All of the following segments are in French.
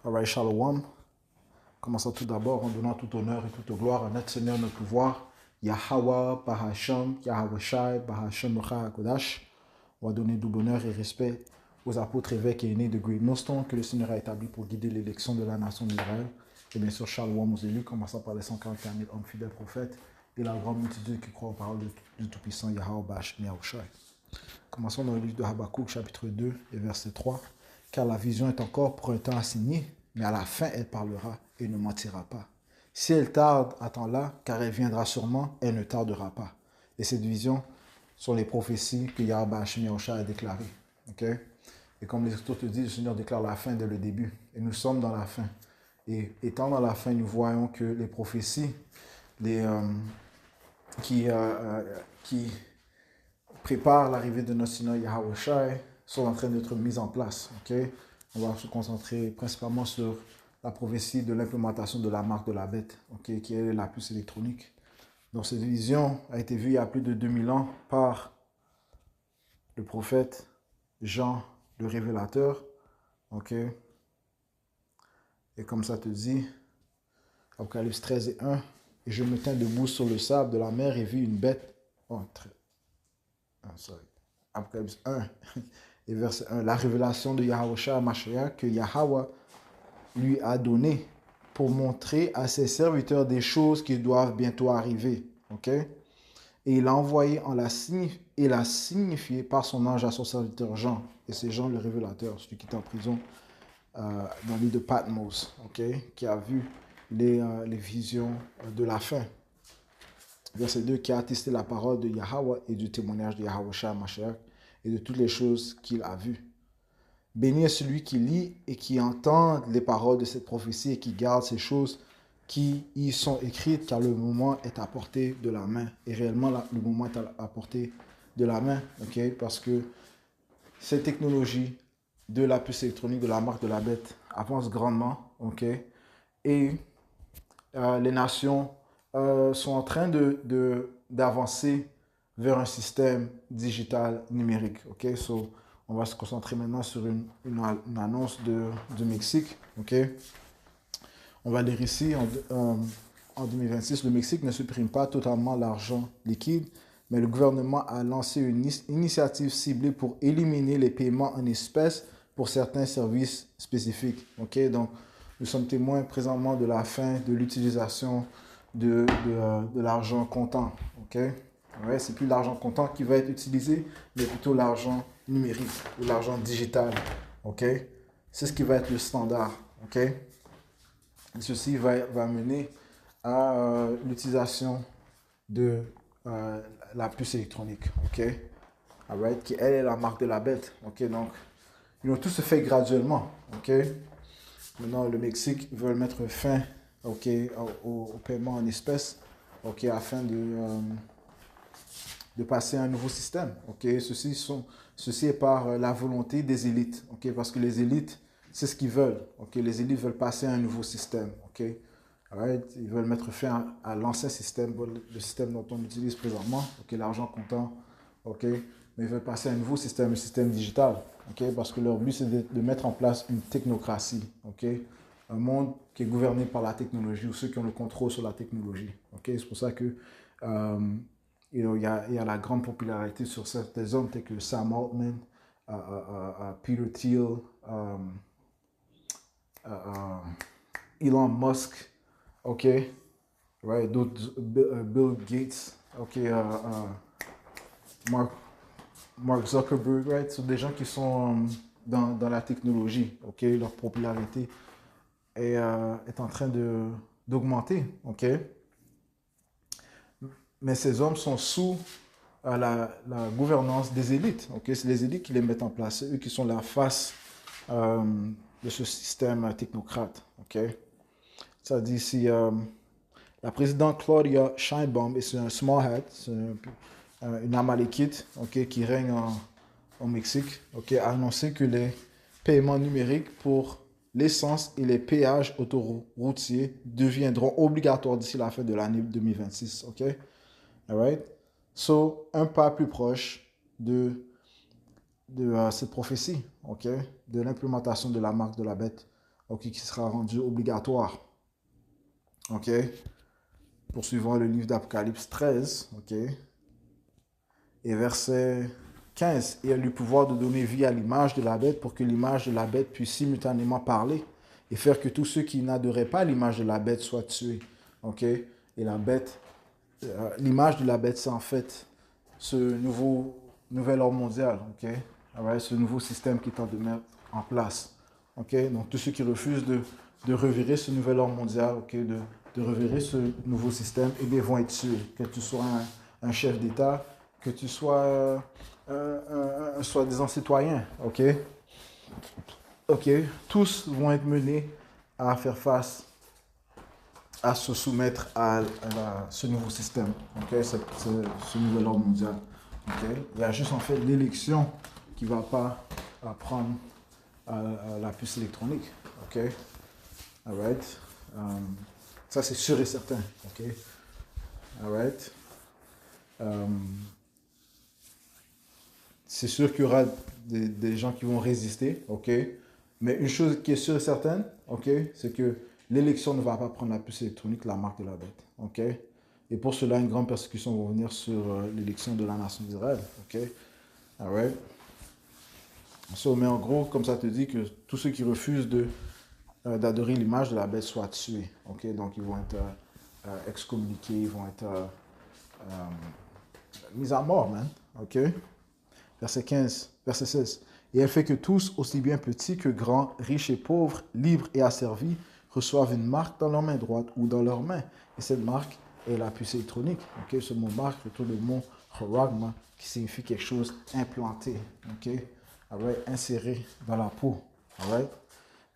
Alright, Shalom. Commençons tout d'abord en donnant tout honneur et toute gloire à notre Seigneur, notre pouvoir, Yahweh, Bahasham, Yahweh Shai, Bahasham, Ruach HaKodash. On va donner double honneur et respect aux apôtres, évêques et aînés de Great Millstone que le Seigneur a établi pour guider l'élection de la nation d'Israël. Et bien sûr, Shalom aux élus, commençant par les 144 000 hommes fidèles prophètes et la grande multitude qui croit aux paroles du Tout-Puissant Yahweh, Bahasham, Yahweh Shai. Commençons dans le livre de Habakkuk, chapitre 2 et verset 3. Car la vision est encore pour un temps assigné, mais à la fin elle parlera et ne mentira pas. Si elle tarde, attends-la, car elle viendra sûrement, elle ne tardera pas. Et cette vision sont les prophéties que Yahweh Hashem Yahushua a déclarées. Okay? Et comme les Écritures te disent, le Seigneur déclare la fin dès le début. Et nous sommes dans la fin. Et étant dans la fin, nous voyons que les prophéties qui préparent l'arrivée de notre Seigneur Yahweh Shai sont en train d'être mises en place. Okay? On va se concentrer principalement sur la prophétie de l'implémentation de la marque de la bête, okay, qui est la puce électronique. Donc cette vision a été vue il y a plus de 2000 ans par le prophète Jean le révélateur. Okay. Et comme ça te dit, Apocalypse 13 et 1, et je me tins debout sur le sable de la mer et vis une bête. Apocalypse 1 et verset 1, la révélation de Yahushua Mashiach que Yahweh lui a donné pour montrer à ses serviteurs des choses qui doivent bientôt arriver. Okay? Et il a envoyé et l'a signifié par son ange à son serviteur Jean. Et c'est Jean le révélateur, celui qui est en prison dans l'île de Patmos, okay? Qui a vu les visions de la fin. Verset 2, qui a attesté la parole de Yahweh et du témoignage de Yahushua Mashiach et de toutes les choses qu'il a vues. Béni est celui qui lit et qui entend les paroles de cette prophétie et qui garde ces choses qui y sont écrites, car le moment est à portée de la main. Et réellement, le moment est à portée de la main, okay? Parce que cette technologie de la puce électronique, de la marque de la bête, avance grandement, okay? Et les nations sont en train d'avancer vers un système digital numérique. Okay? So, on va se concentrer maintenant sur une annonce du Mexique. Okay? On va lire ici, en 2026, le Mexique ne supprime pas totalement l'argent liquide, mais le gouvernement a lancé une initiative ciblée pour éliminer les paiements en espèces pour certains services spécifiques. Okay? Donc, nous sommes témoins présentement de la fin de l'utilisation de l'argent comptant. Okay? Ouais, c'est plus l'argent comptant qui va être utilisé, mais plutôt l'argent numérique ou l'argent digital. Okay? C'est ce qui va être le standard. Okay? Et ceci va mener à l'utilisation de la puce électronique. Okay? Alright? Qui elle est la marque de la bête. Okay? Donc, tout se fait graduellement. Okay? Maintenant, le Mexique veut mettre fin au paiement en espèces, afin de passer à un nouveau système. Ceci est par la volonté des élites, parce que les élites, c'est ce qu'ils veulent. Les élites veulent passer à un nouveau système. Alright? Ils veulent mettre fin à l'ancien système, le système dont on utilise présentement, l'argent comptant, mais ils veulent passer à un nouveau système, un système digital, parce que leur but, c'est de mettre en place une technocratie, un monde qui est gouverné par la technologie, ou ceux qui ont le contrôle sur la technologie. C'est pour ça que il y a la grande popularité sur certains hommes tels que Sam Altman, Peter Thiel, Elon Musk, right? D'autres, Bill Gates, Mark Zuckerberg, right? Ce sont des gens qui sont dans la technologie, leur popularité est en train d'augmenter, Mais ces hommes sont sous la gouvernance des élites, C'est les élites qui les mettent en place, c'est eux qui sont la face de ce système technocrate, Ça dit ici, la présidente Claudia Sheinbaum, et c'est un small hat, c'est une Amalekite, qui règne au Mexique, a annoncé que les paiements numériques pour l'essence et les péages autoroutiers deviendront obligatoires d'ici la fin de l'année 2026, Alright? So, un pas plus proche de cette prophétie, de l'implémentation de la marque de la bête, ok, qui sera rendu obligatoire. Ok. Poursuivons le livre d'Apocalypse 13, ok. Et verset 15. Et elle a le pouvoir de donner vie à l'image de la bête pour que l'image de la bête puisse simultanément parler et faire que tous ceux qui n'adoraient pas l'image de la bête soient tués. Ok. Et la bête, l'image de la bête, c'est en fait ce nouvel ordre mondial. Ok. Right? Ce nouveau système qui est en train de mettre en place. Ok. Donc tous ceux qui refusent de revirer ce nouvel ordre mondial, ok, de revirer ce nouveau système, eh bien, vont être tués. Que tu sois un chef d'État, que tu sois un soi-disant citoyen, ok? Ok, tous vont être menés à faire face, à se soumettre à ce nouveau système, ok? Ce nouvel ordre mondial, ok? Il y a juste en fait l'élection qui ne va pas prendre la puce électronique, ok? Alright? Ça c'est sûr et certain, ok? Alright? C'est sûr qu'il y aura des gens qui vont résister, ok? Mais une chose qui est sûre et certaine, ok, c'est que l'élection ne va pas prendre la puce électronique, la marque de la bête, ok? Et pour cela, une grande persécution va venir sur l'élection de la nation d'Israël, ok? Alright? So, mais en gros, comme ça te dit que tous ceux qui refusent d'adorer l'image de la bête soient tués, ok? Donc ils vont être excommuniqués, ils vont être mis à mort, man, ok? Verset 15, verset 16. Et elle fait que tous, aussi bien petits que grands, riches et pauvres, libres et asservis, reçoivent une marque dans leur main droite ou dans leur main. Et cette marque est la puce électronique. Okay? Ce mot marque retourne le mot choragma, qui signifie quelque chose implanté, okay? Right? Inséré dans la peau. Right?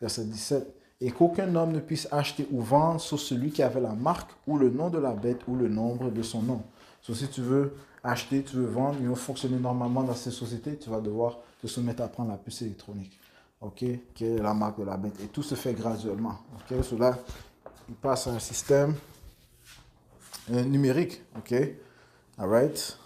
Verset 17. Et qu'aucun homme ne puisse acheter ou vendre sauf celui qui avait la marque ou le nom de la bête ou le nombre de son nom. Donc, si tu veux acheter, tu veux vendre, ils vont fonctionner normalement dans ces sociétés, tu vas devoir te soumettre à prendre la puce électronique, ok, qui est la marque de la bête. Et tout se fait graduellement, ok. Cela, il passe à un système numérique, ok, alright.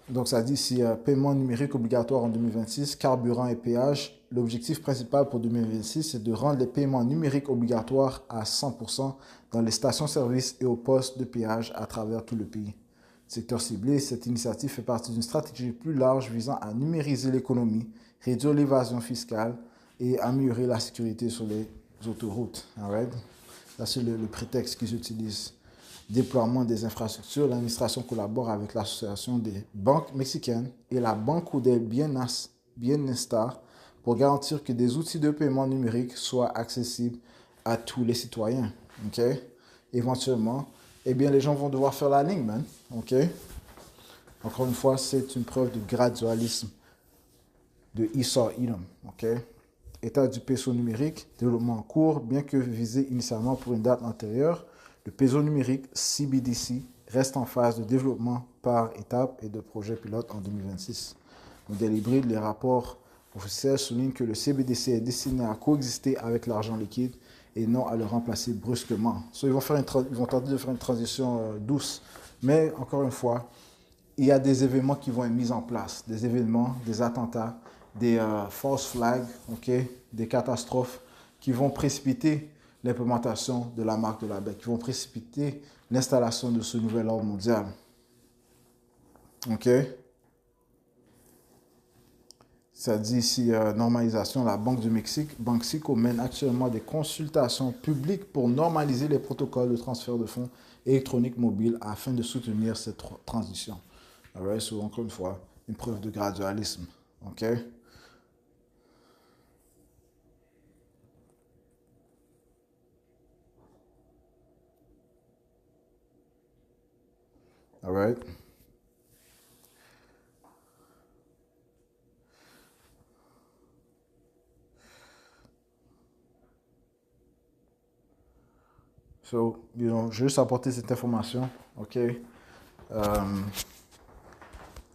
Donc ça dit ici, paiement numérique obligatoire en 2026, carburant et péage. L'objectif principal pour 2026, c'est de rendre les paiements numériques obligatoires à 100% dans les stations-service et aux postes de péage à travers tout le pays. Secteur ciblé, cette initiative fait partie d'une stratégie plus large visant à numériser l'économie, réduire l'évasion fiscale et améliorer la sécurité sur les autoroutes. Right? Là, c'est le prétexte qu'ils utilisent. Déploiement des infrastructures, l'administration collabore avec l'association des banques mexicaines et la Banco del Bienestar pour garantir que des outils de paiement numérique soient accessibles à tous les citoyens. Okay? Éventuellement, eh bien, les gens vont devoir faire la ligne, man. OK? Encore une fois, c'est une preuve de gradualisme de Esau Edom. OK? État du peso numérique, développement en cours, bien que visé initialement pour une date antérieure, le peso numérique CBDC reste en phase de développement par étapes et de projet pilote en 2026. Modèle hybride, les rapports officiels soulignent que le CBDC est destiné à coexister avec l'argent liquide et non à le remplacer brusquement. So, ils vont tenter de faire une transition douce. Mais encore une fois, il y a des événements qui vont être mis en place. Des événements, des attentats, des false flags, okay, des catastrophes qui vont précipiter l'implémentation de la marque de la bête, qui vont précipiter l'installation de ce nouvel ordre mondial. OK? Ça dit ici, normalisation, la Banque du Mexique, Banxico mène actuellement des consultations publiques pour normaliser les protocoles de transfert de fonds électroniques mobiles afin de soutenir cette transition. Alright, so encore une fois, une preuve de gradualisme. OK? Alright? So, je vais juste apporter cette information, ok?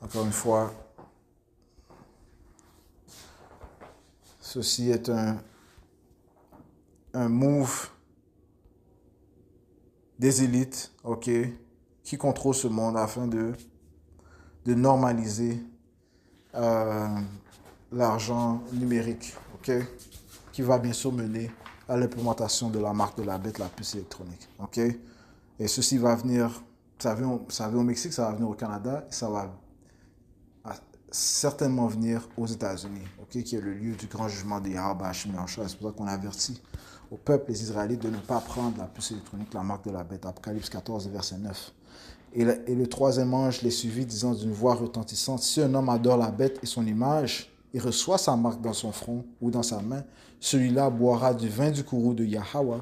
Encore une fois, ceci est un move des élites, ok, qui contrôlent ce monde afin de normaliser l'argent numérique, ok? qui va bien sûr mener à l'implémentation de la marque de la bête, la puce électronique. OK? Et ceci va venir, ça vient au Mexique, ça va venir au Canada, et ça va certainement venir aux États-Unis, OK, qui est le lieu du grand jugement de Yahweh Bashim Yahushua. C'est pour ça qu'on avertit au peuple, les Israélites, de ne pas prendre la puce électronique, la marque de la bête. Apocalypse 14, verset 9. Et le troisième ange les suivit, disant d'une voix retentissante, si un homme adore la bête et son image, et reçoit sa marque dans son front ou dans sa main, celui-là boira du vin du courroux de Yahweh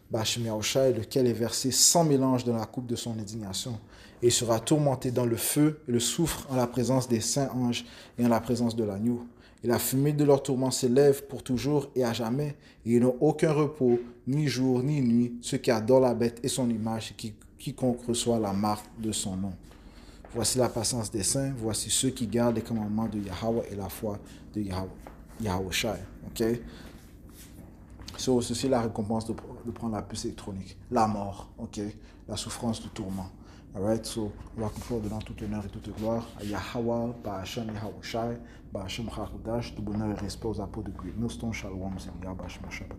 Bashim Yahushua, lequel est versé sans mélange dans la coupe de son indignation. Et il sera tourmenté dans le feu et le soufre en la présence des saints anges et en la présence de l'agneau. Et la fumée de leur tourment s'élève pour toujours et à jamais, et ils n'ont aucun repos, ni jour, ni nuit, ceux qui adorent la bête et son image, et quiconque reçoit la marque de son nom. Voici la patience des saints, voici ceux qui gardent les commandements de Yahweh et la foi de Yahushua. OK? Ceci est la récompense de prendre la puce électronique. La mort, OK? La souffrance du tourment. Alright, so on va conclure dedans toute honneur et toute gloire à Yahweh, Ba'Hashem Yahushua, Ba'Hashem Chachudash, tout bonheur et respect aux apôtres de Great Millstone, Shalom, c'est Yahweh Ba'Hashem Shabbat.